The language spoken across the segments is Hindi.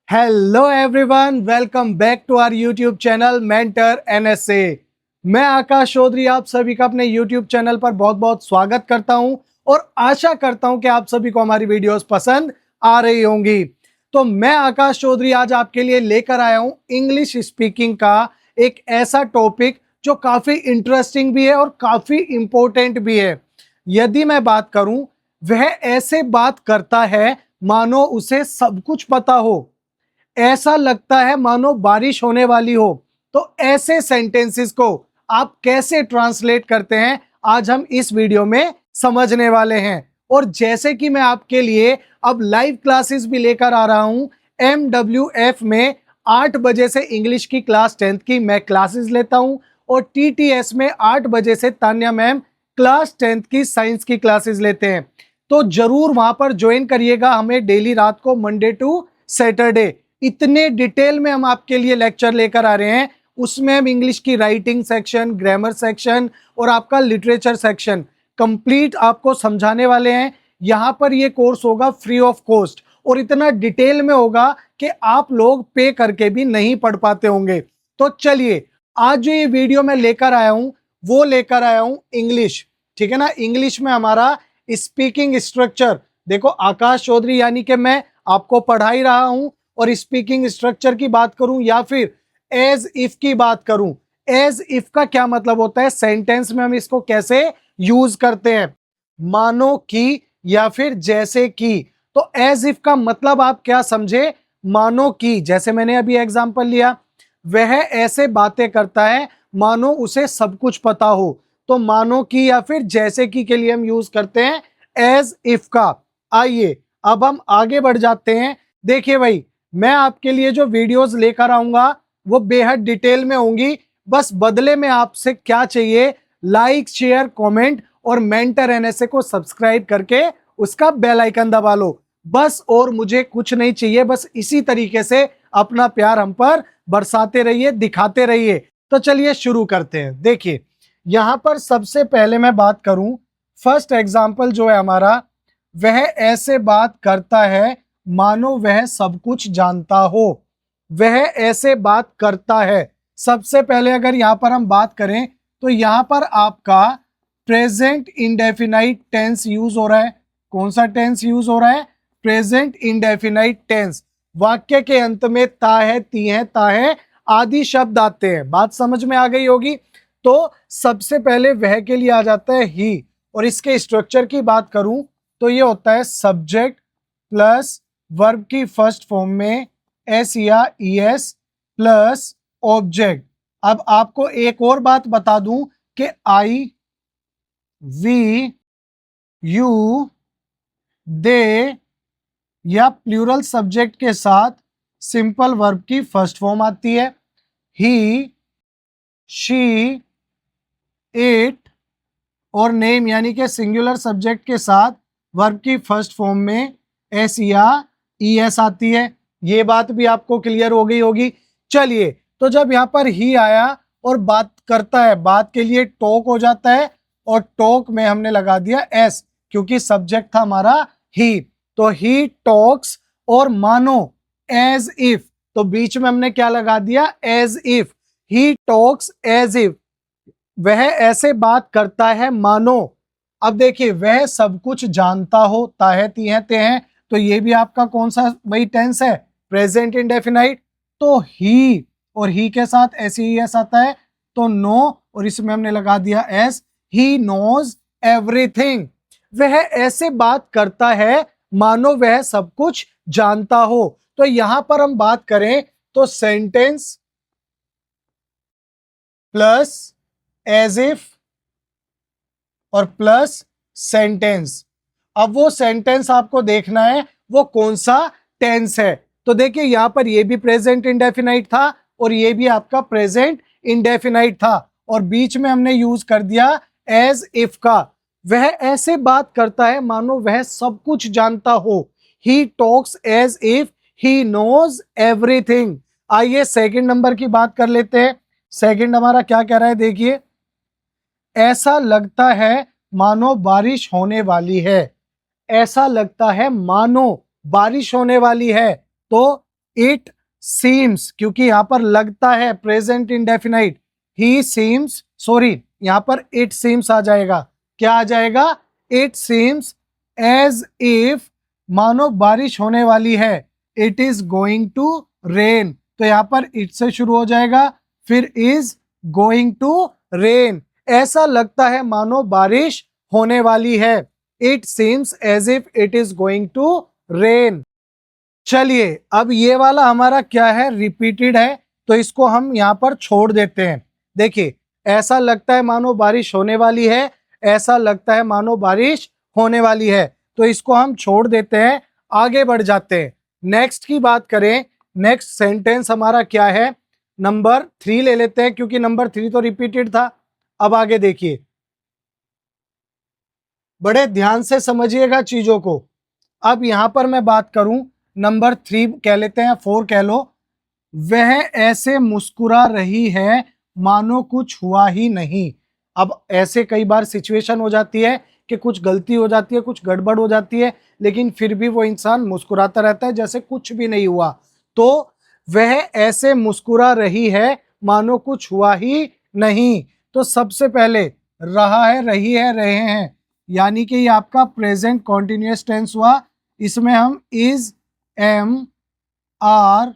Hello everyone, welcome back to our YouTube channel mentor NSA. मैं आकाश चौधरी आप सभी का अपने यूट्यूब चैनल पर बहुत बहुत स्वागत करता हूं और आशा करता हूं कि आप सभी को हमारी वीडियोस पसंद आ रही होंगी। तो मैं आकाश चौधरी आज आपके लिए लेकर आया हूं इंग्लिश स्पीकिंग का एक ऐसा टॉपिक जो काफी इंटरेस्टिंग भी है और काफी इंपॉर्टेंट भी है। यदि मैं बात करूं, वह ऐसे बात करता है मानो उसे सब कुछ पता हो, ऐसा लगता है मानो बारिश होने वाली हो। तो ऐसे सेंटेंसेस को आप कैसे ट्रांसलेट करते हैं, आज हम इस वीडियो में समझने वाले हैं। और जैसे कि मैं आपके लिए अब लाइव क्लासेस भी लेकर आ रहा हूं, MWF में 8 बजे से इंग्लिश की क्लास 10th की मैं क्लासेस लेता हूं और TTS में 8 बजे से तान्या मैम क्लास 10th की साइंस की क्लासेस लेते हैं। तो जरूर वहां पर ज्वाइन करिएगा हमें डेली रात को, मंडे टू सैटरडे। इतने डिटेल में हम आपके लिए लेक्चर लेकर आ रहे हैं। उसमें हम इंग्लिश की राइटिंग सेक्शन, ग्रामर सेक्शन और आपका लिटरेचर सेक्शन कंप्लीट आपको समझाने वाले हैं। यहाँ पर ये कोर्स होगा फ्री ऑफ कॉस्ट और इतना डिटेल में होगा कि आप लोग पे करके भी नहीं पढ़ पाते होंगे। तो चलिए, आज जो ये वीडियो मैं लेकर आया हूँ वो लेकर आया हूँ इंग्लिश, ठीक है ना। इंग्लिश में हमारा स्पीकिंग स्ट्रक्चर देखो, आकाश चौधरी यानी कि मैं आपको पढ़ा ही रहा हूं और स्पीकिंग स्ट्रक्चर की बात करूं या फिर एज इफ की बात करूं, एज इफ का क्या मतलब होता है, सेंटेंस में हम इसको कैसे यूज करते हैं, मानो कि या फिर जैसे कि। तो एज इफ का मतलब आप क्या समझे, मानो कि, जैसे मैंने अभी एग्जांपल लिया, वह ऐसे बातें करता है मानो उसे सब कुछ पता हो। तो मानो कि या फिर जैसे कि के लिए हम यूज करते हैं एज इफ का। आइए अब हम आगे बढ़ जाते हैं। देखिए भाई, मैं आपके लिए जो वीडियोस लेकर आऊंगा वो बेहद डिटेल में होंगी। बस बदले में आपसे क्या चाहिए, लाइक, शेयर, कमेंट और मेंटर एनएसए को सब्सक्राइब करके उसका बेल आइकन दबा लो। बस और मुझे कुछ नहीं चाहिए, बस इसी तरीके से अपना प्यार हम पर बरसाते रहिए, दिखाते रहिए। तो चलिए शुरू करते हैं। देखिए, यहां पर सबसे पहले मैं बात करूं, फर्स्ट एग्जाम्पल जो है हमारा, वह ऐसे बात करता है मानो वह सब कुछ जानता हो। वह ऐसे बात करता है। सबसे पहले अगर यहां पर हम बात करें तो यहां पर आपका प्रेजेंट इंडेफिनाइट टेंस यूज हो रहा है। कौन सा टेंस यूज हो रहा है? Present indefinite tense. वाक्य के अंत में ता है, ती है, ता है आदि शब्द आते हैं। बात समझ में आ गई होगी। तो सबसे पहले वह के लिए आ जाता है ही, और इसके स्ट्रक्चर की बात करूं तो ये होता है सब्जेक्ट प्लस वर्ब की फर्स्ट फॉर्म में एस या ईएस प्लस ऑब्जेक्ट। अब आपको एक और बात बता दूं कि आई, वी, यू, दे या प्लूरल सब्जेक्ट के साथ सिंपल वर्ब की फर्स्ट फॉर्म आती है। ही, शी, इट और नेम यानी कि सिंगुलर सब्जेक्ट के साथ वर्ब की फर्स्ट फॉर्म में एस या ई एस आती है। ये बात भी आपको क्लियर हो गई होगी। चलिए, तो जब यहाँ पर ही आया और बात करता है, बात के लिए टॉक हो जाता है और टॉक में हमने लगा दिया एस, क्योंकि सब्जेक्ट था हमारा ही। तो ही टॉक्स और मानो एज इफ, तो बीच में हमने क्या लगा दिया? As if. He talks as if, वह ऐसे बात करता है मानो। अब देखिए, वह सब कुछ जानता हो, ताहे, ती हैं, ते हैं, तो ये भी आपका कौन सा वही टेंस है? Present indefinite. तो ही और ही के साथ एस ई एस आता है, तो नो, और इसमें हमने लगा दिया एस। ही नोज एवरीथिंग। वह ऐसे बात करता है मानो वह सब कुछ जानता हो। तो यहां पर हम बात करें तो सेंटेंस प्लस एज इफ और प्लस सेंटेंस। अब वो सेंटेंस आपको देखना है वो कौन सा टेंस है। तो देखिए, यहां पर ये भी प्रेजेंट इंडेफिनाइट था और ये भी आपका प्रेजेंट इंडेफिनाइट था, और बीच में हमने यूज कर दिया एज इफ का। वह ऐसे बात करता है मानो वह सब कुछ जानता हो। He talks as if he knows everything. आइए सेकंड नंबर की बात कर लेते हैं। सेकंड हमारा क्या कह रहा है, देखिए, ऐसा लगता है मानो बारिश होने वाली है। ऐसा लगता है मानो बारिश होने वाली है। तो इट सीम्स, क्योंकि यहां पर लगता है प्रेजेंट इंडेफिनाइट, ही सीम्स, सॉरी यहां पर इट सीम्स आ जाएगा। क्या आ जाएगा? इट सीम्स एज इफ, मानो बारिश होने वाली है, it is going to rain, तो यहां पर इट से शुरू हो जाएगा, फिर इज गोइंग टू रेन। ऐसा लगता है मानो बारिश होने वाली है, it seems as if it is going to rain. चलिए अब ये वाला हमारा क्या है, रिपीटेड है, तो इसको हम यहां पर छोड़ देते हैं। देखिए, ऐसा लगता है मानो बारिश होने वाली है, ऐसा लगता है मानो बारिश होने वाली है, तो इसको हम छोड़ देते हैं, आगे बढ़ जाते हैं। नेक्स्ट की बात करें, नेक्स्ट सेंटेंस हमारा क्या है, नंबर 3 ले लेते हैं, क्योंकि नंबर 3 तो रिपीटेड था। अब आगे देखिए, बड़े ध्यान से समझिएगा चीजों को। अब यहां पर मैं बात करूं, नंबर 3 कह लेते हैं, 4 कह लो। वह ऐसे मुस्कुरा रही है मानो कुछ हुआ ही नहीं। अब ऐसे कई बार सिचुएशन हो जाती है कि कुछ गलती हो जाती है, कुछ गड़बड़ हो जाती है, लेकिन फिर भी वो इंसान मुस्कुराता रहता है जैसे कुछ भी नहीं हुआ। तो वह ऐसे मुस्कुरा रही है मानो कुछ हुआ ही नहीं। तो सबसे पहले रहा है, रही है, रहे हैं, यानी कि ये आपका प्रेजेंट कॉन्टिन्यूअस टेंस हुआ। इसमें हम is, am, are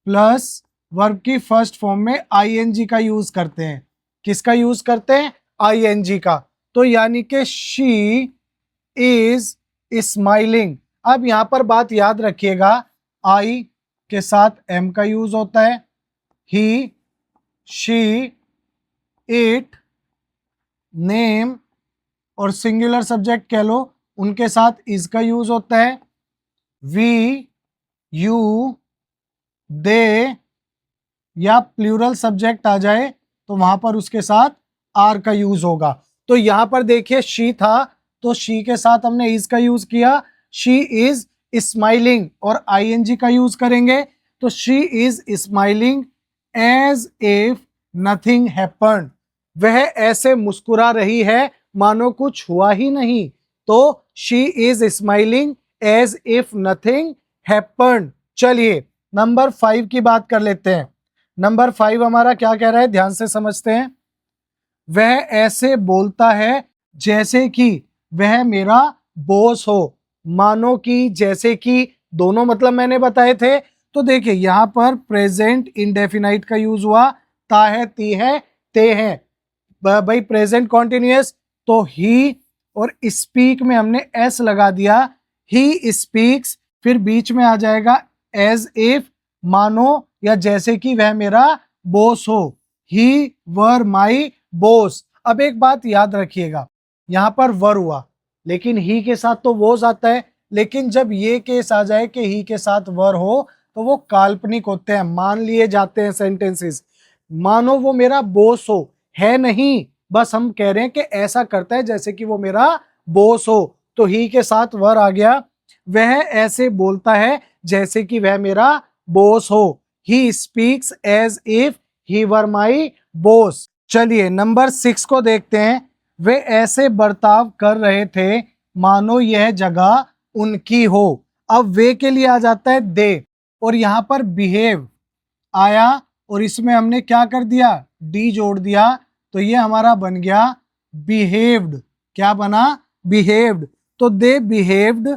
plus verb की फर्स्ट फॉर्म में आईएनजी का यूज करते हैं। किसका यूज करते हैं? आईएनजी का। तो यानी कि शी इज स्माइलिंग। अब यहां पर बात याद रखिएगा, आई के साथ एम का यूज होता है, ही, शी, इट, नेम और सिंगुलर सब्जेक्ट कह लो, उनके साथ इज का यूज होता है, वी, यू, दे, या प्लूरल सब्जेक्ट आ जाए तो वहां पर उसके साथ आर का यूज होगा। तो यहां पर देखिए शी था, तो शी के साथ हमने इज का यूज किया, शी इज स्माइलिंग, और आईएनजी का यूज करेंगे तो she is smiling as if nothing happened. वह ऐसे मुस्कुरा रही है मानो कुछ हुआ ही नहीं। तो she is smiling as if nothing happened. चलिए नंबर 5 की बात कर लेते हैं। नंबर 5 हमारा क्या कह रहा है, ध्यान से समझते हैं। वह ऐसे बोलता है जैसे कि वह मेरा बॉस हो। मानो कि, जैसे कि, दोनों मतलब मैंने बताए थे। तो देखिए यहां पर प्रेजेंट इंडेफिनाइट का यूज हुआ, ता है, ती है, ते है। भाई प्रेजेंट कॉन्टिन्यूअस, तो ही और स्पीक में हमने एस लगा दिया, ही स्पीक्स, फिर बीच में आ जाएगा एज इफ, मानो या जैसे कि वह मेरा बॉस हो, ही वर माई बॉस। अब एक बात याद रखिएगा, यहां पर वर हुआ, लेकिन ही के साथ तो वोज आता है, लेकिन जब ये केस आ जाए कि ही के साथ वर हो तो वो काल्पनिक होते हैं, मान लिए जाते हैं सेंटेंसेस। मानो वो मेरा बॉस हो, है नहीं, बस हम कह रहे हैं कि ऐसा करता है जैसे कि वो मेरा बॉस हो, तो ही के साथ वर आ गया। वह ऐसे बोलता है जैसे कि वह मेरा बॉस हो, he speaks as if he were my boss. चलिए नंबर 6 को देखते हैं। वे ऐसे बर्ताव कर रहे थे मानो यह जगह उनकी हो। अब वे के लिए आ जाता है दे, और यहां पर बिहेव आया, और इसमें हमने क्या कर दिया, डी जोड़ दिया, तो ये हमारा बन गया बिहेव्ड। क्या बना? बिहेव्ड। तो दे बिहेव्ड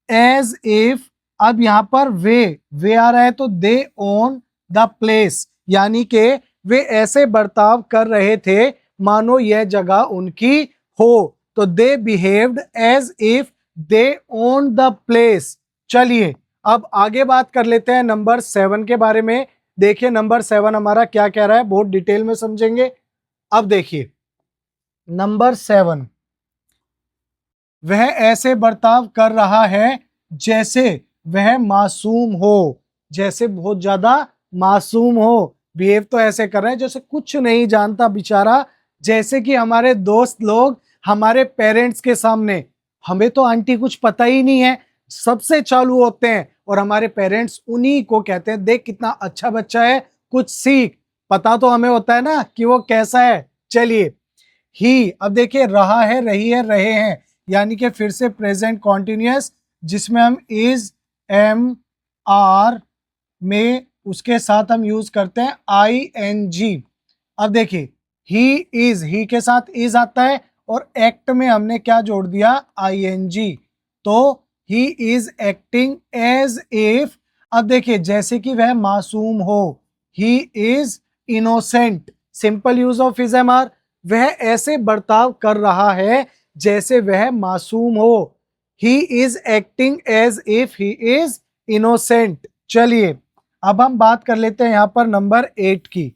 एज इफ, अब यहां पर वे आ रहा है तो दे ओन द प्लेस, यानी कि वे ऐसे बर्ताव कर रहे थे मानो यह जगह उनकी हो। तो they behaved as if they own the place. चलिए अब आगे बात कर लेते हैं नंबर 7 के बारे में। देखिए नंबर 7 हमारा क्या कह रहा है, बहुत डिटेल में समझेंगे। अब देखिए नंबर 7, वह ऐसे बर्ताव कर रहा है जैसे वह मासूम हो, जैसे बहुत ज्यादा मासूम हो। बिहेव तो ऐसे कर रहा है जैसे कुछ नहीं जानता बेचारा, जैसे कि हमारे दोस्त लोग हमारे पेरेंट्स के सामने, हमें तो आंटी कुछ पता ही नहीं है, सबसे चालू होते हैं, और हमारे पेरेंट्स उन्हीं को कहते हैं देख कितना अच्छा बच्चा है, कुछ सीख। पता तो हमें होता है ना कि वो कैसा है। चलिए ही, अब देखिए रहा है, रही है, रहे हैं, यानी कि फिर से प्रेजेंट कॉन्टिन्यूअस, जिसमें हम इज, एम, आर में उसके साथ हम यूज करते हैं ING। अब देखिए ही इज, ही के साथ इज आता है और एक्ट में हमने क्या जोड़ दिया, ING। तो he is acting as if, अब देखिए जैसे कि वह मासूम हो, he is innocent, simple use of is am are, वह ऐसे बर्ताव कर रहा है जैसे वह मासूम हो। He is acting as if he is innocent. चलिए अब हम बात कर लेते हैं यहां पर नंबर 8 की।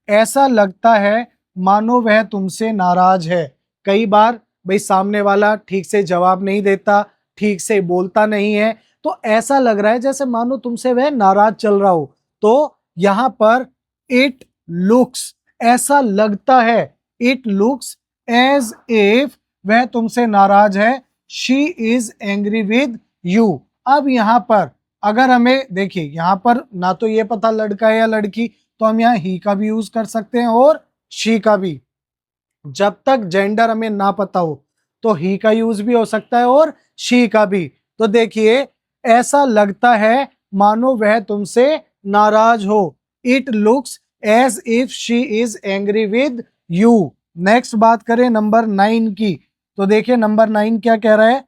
ऐसा लगता है मानो वह तुमसे नाराज है। कई बार भाई सामने वाला ठीक से जवाब नहीं देता, ठीक से बोलता नहीं है, तो ऐसा लग रहा है जैसे मानो तुमसे वह नाराज चल रहा हो। तो यहां पर इट लुक्स, ऐसा लगता है, इट लुक्स एज इफ वह तुमसे नाराज है। She is angry with you. अब यहां पर अगर हमें देखिए, यहां पर ना तो ये पता लड़का है या लड़की, तो हम यहाँ ही का भी यूज कर सकते हैं और शी का भी। जब तक जेंडर हमें ना पता हो तो ही का यूज भी हो सकता है और शी का भी। तो देखिए ऐसा लगता है मानो वह तुमसे नाराज हो। It looks as if she is angry with you. Next बात करें नंबर 9 की। तो देखिए नंबर 9 क्या कह रहा है,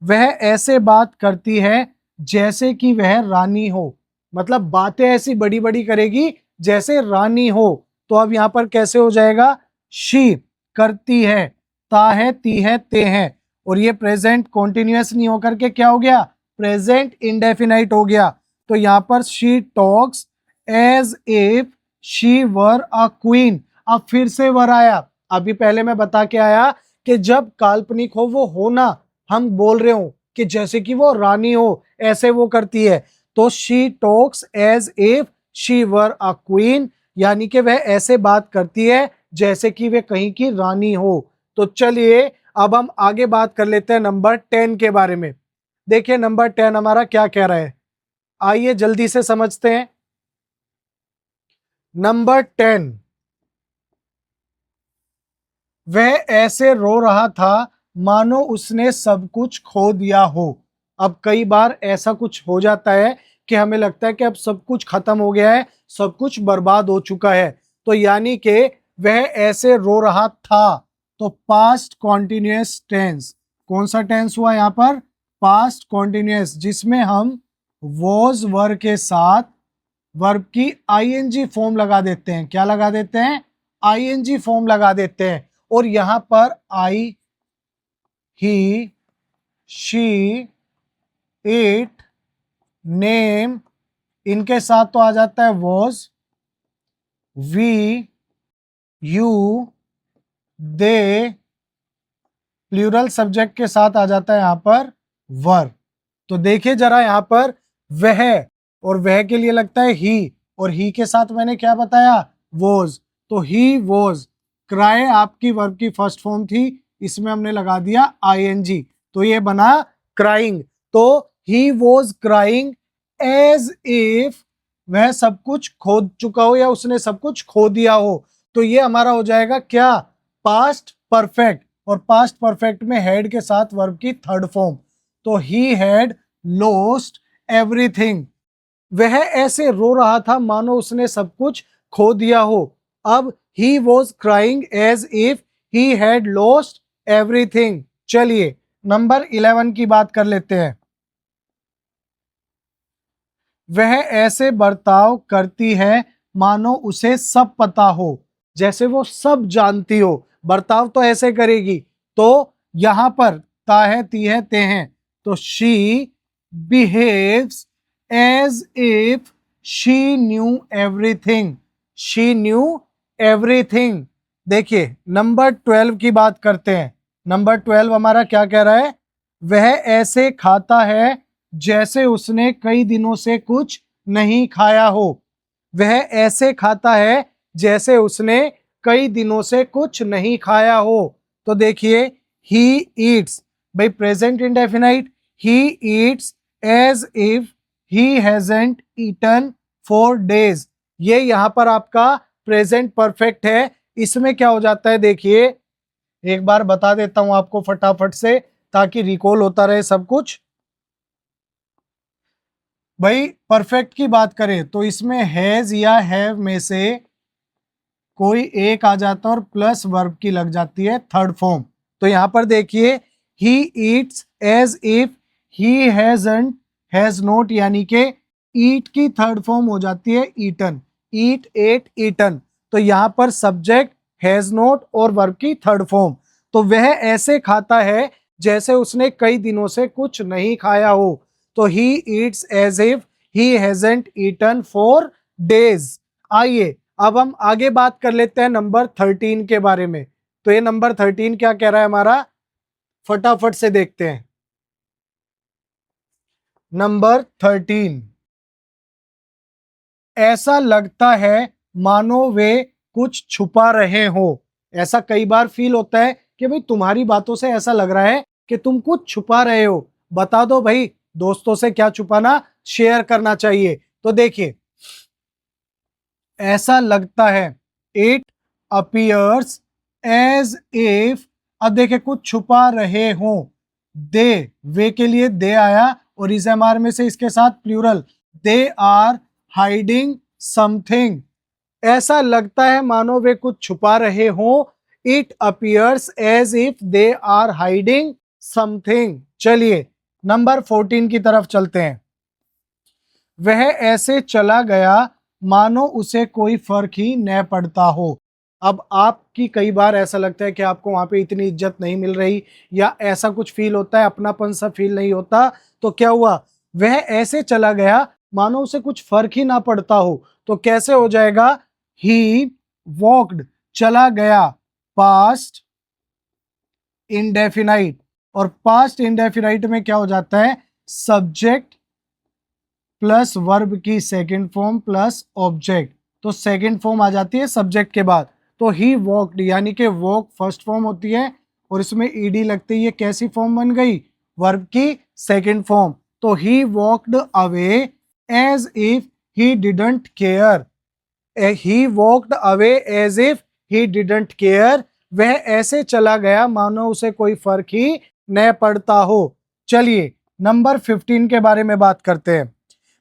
वह ऐसे बात करती है जैसे कि वह रानी हो। मतलब बातें ऐसी बड़ी बड़ी करेगी जैसे रानी हो। तो अब यहां पर कैसे हो जाएगा, शी करती है, ता है, ती है, ते है, और ये प्रेजेंट कॉन्टिन्यूअस नहीं होकर के क्या हो गया, प्रेजेंट इंडेफिनाइट हो गया। तो यहां पर she talks as if she were a queen. अब फिर से वर आया, अभी पहले मैं बता के आया कि जब काल्पनिक हो वो होना, हम बोल रहे हो कि जैसे कि वो रानी हो, ऐसे वो करती है। तो she talks as if she were a queen, यानी कि वह ऐसे बात करती है जैसे कि वे कहीं की रानी हो। तो चलिए अब हम आगे बात कर लेते हैं नंबर 10 के बारे में। देखिए नंबर 10 हमारा क्या कह रहा है, आइए जल्दी से समझते हैं। नंबर 10, वह ऐसे रो रहा था मानो उसने सब कुछ खो दिया हो। अब कई बार ऐसा कुछ हो जाता है कि हमें लगता है कि अब सब कुछ खत्म हो गया है, सब कुछ बर्बाद हो चुका है। तो यानी कि वह ऐसे रो रहा था। तो पास्ट कॉन्टिन्यूअस टेंस, कौन सा टेंस हुआ यहाँ पर, पास्ट कॉन्टिन्यूअस, जिसमें हम वॉज वर्ब के साथ वर्ब की आईएनजी फॉर्म लगा देते हैं। क्या लगा देते हैं, आईएनजी फॉर्म लगा देते हैं। और यहां पर I, he, she, it, name, इनके साथ तो आ जाता है was, we, you, they, plural subject के साथ आ जाता है यहां पर वर। तो देखिए जरा यहां पर वह, और वह के लिए लगता है ही, और ही के साथ मैंने क्या बताया, वॉज। तो ही वॉज क्राई आपकी वर्ब की फर्स्ट फॉर्म थी, इसमें हमने लगा दिया आईएनजी, तो ये बना क्राइंग। तो he was crying as if वह सब कुछ खो चुका हो या उसने सब कुछ खो दिया हो। तो ये हमारा हो जाएगा क्या, पास्ट परफेक्ट, और पास्ट परफेक्ट में हैड के साथ वर्ब की थर्ड फॉर्म। तो ही हैड लोस्ट एवरीथिंग, वह ऐसे रो रहा था मानो उसने सब कुछ खो दिया हो। अब he was crying as if he had lost everything. चलिए नंबर 11 की बात कर लेते हैं। वह ऐसे बर्ताव करती है मानो उसे सब पता हो, जैसे वो सब जानती हो, बर्ताव तो ऐसे करेगी। तो यहां पर ता है, ती है, ते हैं, तो she behaves as if she knew everything, she knew everything. देखिए नंबर 12 की बात करते हैं। नंबर 12 हमारा क्या कह रहा है, वह ऐसे खाता है जैसे उसने कई दिनों से कुछ नहीं खाया हो। वह ऐसे खाता है जैसे उसने कई दिनों से कुछ नहीं खाया हो। तो देखिए ही ईट्स, भाई present indefinite, he eats as if he hasn't eaten for days. ये यहां पर आपका प्रेजेंट परफेक्ट है। इसमें क्या हो जाता है, देखिए एक बार बता देता हूं आपको फटाफट से ताकि रिकॉल होता रहे सब कुछ। भाई परफेक्ट की बात करें तो इसमें हैज या हैव में से कोई एक आ जाता है और प्लस वर्ब की लग जाती है थर्ड फॉर्म। तो यहां पर देखिए he eats as if he hasn't has not, यानी के ईट की थर्ड फॉर्म हो जाती है ईटन, ईट एट ईटन। तो यहां पर सब्जेक्ट हैज नॉट और वर्ब की थर्ड फॉर्म। तो वह ऐसे खाता है जैसे उसने कई दिनों से कुछ नहीं खाया हो। तो he eats as if he hasn't eaten for days. आइए अब हम आगे बात कर लेते हैं नंबर 13 के बारे में। तो ये नंबर 13 क्या कह रहा है हमारा, फटाफट से देखते हैं। नंबर 13, ऐसा लगता है मानो वे कुछ छुपा रहे हो। ऐसा कई बार फील होता है कि भाई तुम्हारी बातों से ऐसा लग रहा है कि तुम कुछ छुपा रहे हो। बता दो भाई, दोस्तों से क्या छुपाना, शेयर करना चाहिए। तो देखिए ऐसा लगता है, इट अपीयर्स एज इफ, अब देखिए कुछ छुपा रहे हो, दे, वे के लिए दे आया और इस एमआर में से इसके साथ plural, they are hiding something. ऐसा लगता है मानो वे कुछ छुपा रहे हो, it appears as if they are hiding something. चलिए नंबर 14 की तरफ चलते हैं। वह ऐसे चला गया मानो उसे कोई फर्क ही न पड़ता हो। अब आपकी कई बार ऐसा लगता है कि आपको वहां पे इतनी इज्जत नहीं मिल रही या ऐसा कुछ फील होता है, अपनापन सा फील नहीं होता। तो क्या हुआ, वह ऐसे चला गया मानो उसे कुछ फर्क ही ना पड़ता हो। तो कैसे हो जाएगा, ही वॉकड, चला गया, पास्ट इंडेफिनाइट, और पास्ट इंडेफिनाइट में क्या हो जाता है, सब्जेक्ट प्लस वर्ब की सेकंड फॉर्म प्लस ऑब्जेक्ट। तो सेकंड फॉर्म आ जाती है सब्जेक्ट के बाद। तो ही वॉकड, यानी कि वॉक फर्स्ट फॉर्म होती है और इसमें ईडी लगती है, ये कैसी फॉर्म बन गई, वर्ब की सेकंड फॉर्म। तो he walked away as if he didn't care, he walked away as if he didn't care, वह ऐसे चला गया मानो उसे कोई फर्क ही न पड़ता हो। चलिए नंबर 15 के बारे में बात करते हैं।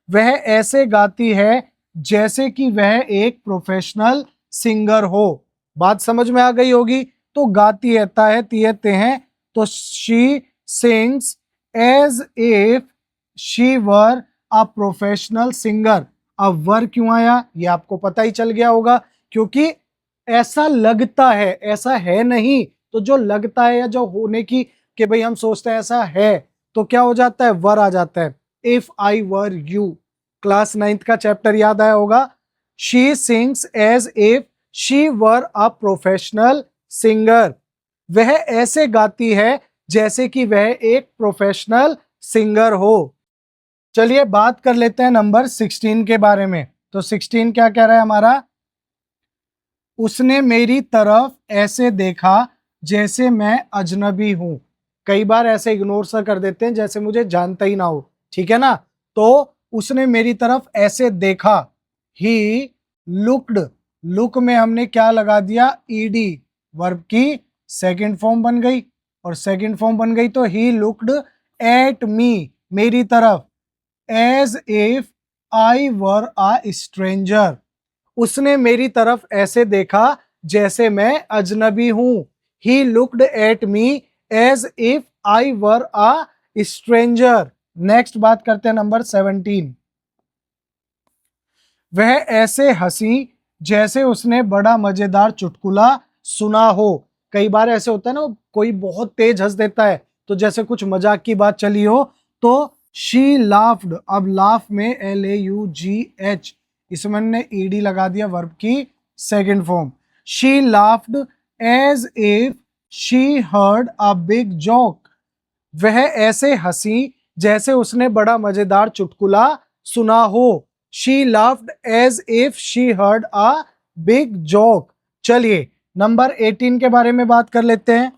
वह ऐसे गाती है जैसे कि वह एक प्रोफेशनल सिंगर हो। बात समझ में आ गई होगी। तो गाती है, ता है, तीयते हैं, तो she sings as if she were a professional singer. अब वर क्यों आया ये आपको पता ही चल गया होगा, क्योंकि ऐसा लगता है, ऐसा है नहीं। तो जो लगता है या जो होने की, कि भाई हम सोचते हैं ऐसा है, तो क्या हो जाता है, वर आ जाता है। If I were you, class 9th का चैप्टर याद आया होगा। She sings as if she were a professional singer. वह ऐसे गाती है जैसे कि वह एक प्रोफेशनल सिंगर हो। चलिए बात कर लेते हैं नंबर 16 के बारे में। तो 16 क्या कह रहा है हमारा, उसने मेरी तरफ ऐसे देखा जैसे मैं अजनबी हूं। कई बार ऐसे इग्नोर सा कर देते हैं जैसे मुझे जानता ही ना हो, ठीक है ना। तो उसने मेरी तरफ ऐसे देखा, ही लुक्ड, लुक में हमने क्या लगा दिया, ईडी, वर्ब की सेकंड फॉर्म बन गई, और सेकंड फॉर्म बन गई तो ही लुक्ड एट मी, मेरी तरफ, as if I were a stranger. उसने मेरी तरफ ऐसे देखा जैसे मैं अजनबी हूं। He looked at me as if I were a stranger. Next बात करते हैं नंबर 17। वह ऐसे हंसी जैसे उसने बड़ा मजेदार चुटकुला सुना हो। कई बार ऐसे होता है ना, कोई बहुत तेज हंस देता है, तो जैसे कुछ मजाक की बात चली हो। तो शी लाफ्ड, अब लाफ में LAUGH, इसमें हमने ईडी लगा दिया, वर्ब की second form. She laughed as if she heard a big joke. वह ऐसे हंसी जैसे उसने बड़ा मजेदार चुटकुला सुना हो। She laughed as if she heard a big joke. चलिए नंबर 18 के बारे में बात कर लेते हैं।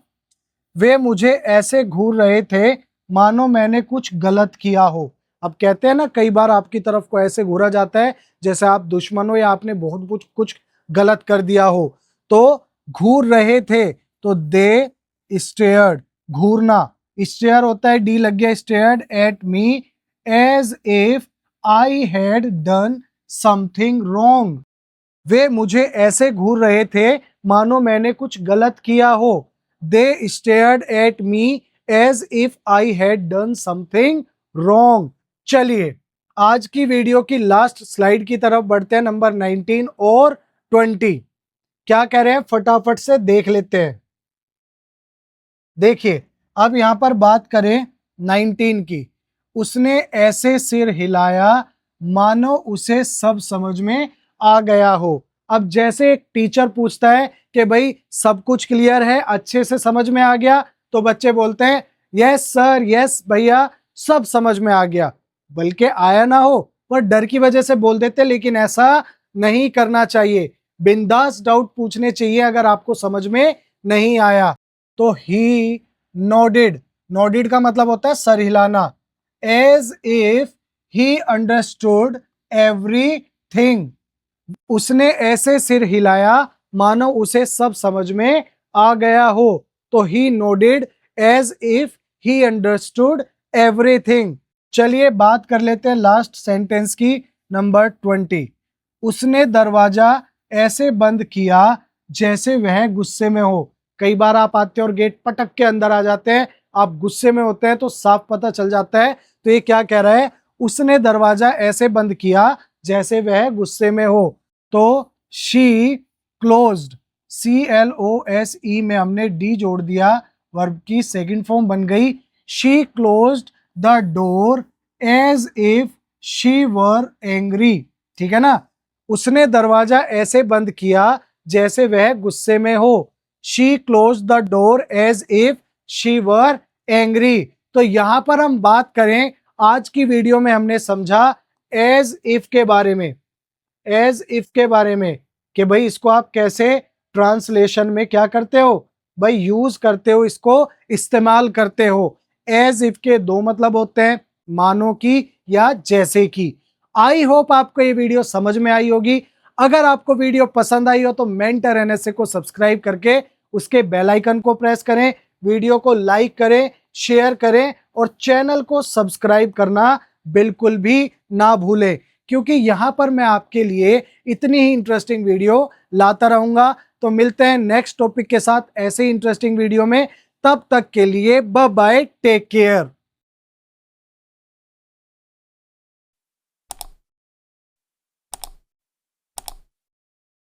वे मुझे ऐसे घूर रहे थे मानो मैंने कुछ गलत किया हो। अब कहते हैं ना, कई बार आपकी तरफ को ऐसे घूरा जाता है जैसे आप दुश्मन हो या आपने बहुत कुछ गलत कर दिया हो। तो घूर रहे थे, तो दे स्टेयर्ड, घूरना, स्टेयर होता है, डी लग गया, stared at me as if I had done something wrong. वे मुझे ऐसे घूर रहे थे मानो मैंने कुछ गलत किया हो। They stared at me as if I had done something wrong. चलिए आज की वीडियो की लास्ट स्लाइड की तरफ बढ़ते हैं, नंबर 19 और 20। क्या कह रहे हैं फटाफट से देख लेते हैं। देखिए अब यहां पर बात करें 19 की। उसने ऐसे सिर हिलाया मानो उसे सब समझ में आ गया हो। अब जैसे एक टीचर पूछता है कि भाई सब कुछ क्लियर है, अच्छे से समझ में आ गया, तो बच्चे बोलते हैं यस सर, यस भैया, सब समझ में आ गया। बल्कि आया ना हो पर डर की वजह से बोल देते, लेकिन ऐसा नहीं करना चाहिए। बिंदास डाउट पूछने चाहिए अगर आपको समझ में नहीं आया। तो ही नोडेड, नोडेड का मतलब होता है सर हिलाना। As if he understood everything, उसने ऐसे सिर हिलाया मानो उसे सब समझ में आ गया हो। तो he nodded as if he understood everything. चलिए बात कर लेते हैं लास्ट सेंटेंस की, नंबर 20। उसने दरवाजा ऐसे बंद किया जैसे वह गुस्से में हो। कई बार आप आते हैं और गेट पटक के अंदर आ जाते हैं, आप गुस्से में होते हैं तो साफ पता चल जाता है। तो ये क्या कह रहा है, उसने दरवाजा ऐसे बंद किया जैसे वह गुस्से में हो। तो शी क्लोज्ड, CLOSE में हमने डी जोड़ दिया, वर्ब की सेकंड फॉर्म बन गई। She closed the door as if she were angry. ठीक है ना, उसने दरवाजा ऐसे बंद किया जैसे वह गुस्से में हो। She close the door as if she were angry. तो यहां पर हम बात करें, आज की वीडियो में हमने समझा एज इफ के बारे में, एज इफ के बारे में कि भाई इसको आप कैसे ट्रांसलेशन में क्या करते हो, भाई यूज करते हो, इसको इस्तेमाल करते हो। एज इफ के दो मतलब होते हैं, मानो की या जैसे की। आई होप आपको ये वीडियो समझ में आई होगी। अगर आपको वीडियो पसंद आई हो तो मेंटर NSA को सब्सक्राइब करके उसके बेल आइकन को प्रेस करें, वीडियो को लाइक करें, शेयर करें और चैनल को सब्सक्राइब करना बिल्कुल भी ना भूलें, क्योंकि यहां पर मैं आपके लिए इतनी ही इंटरेस्टिंग वीडियो लाता रहूंगा। तो मिलते हैं नेक्स्ट टॉपिक के साथ ऐसे ही इंटरेस्टिंग वीडियो में। तब तक के लिए बाय बाय, टेक केयर।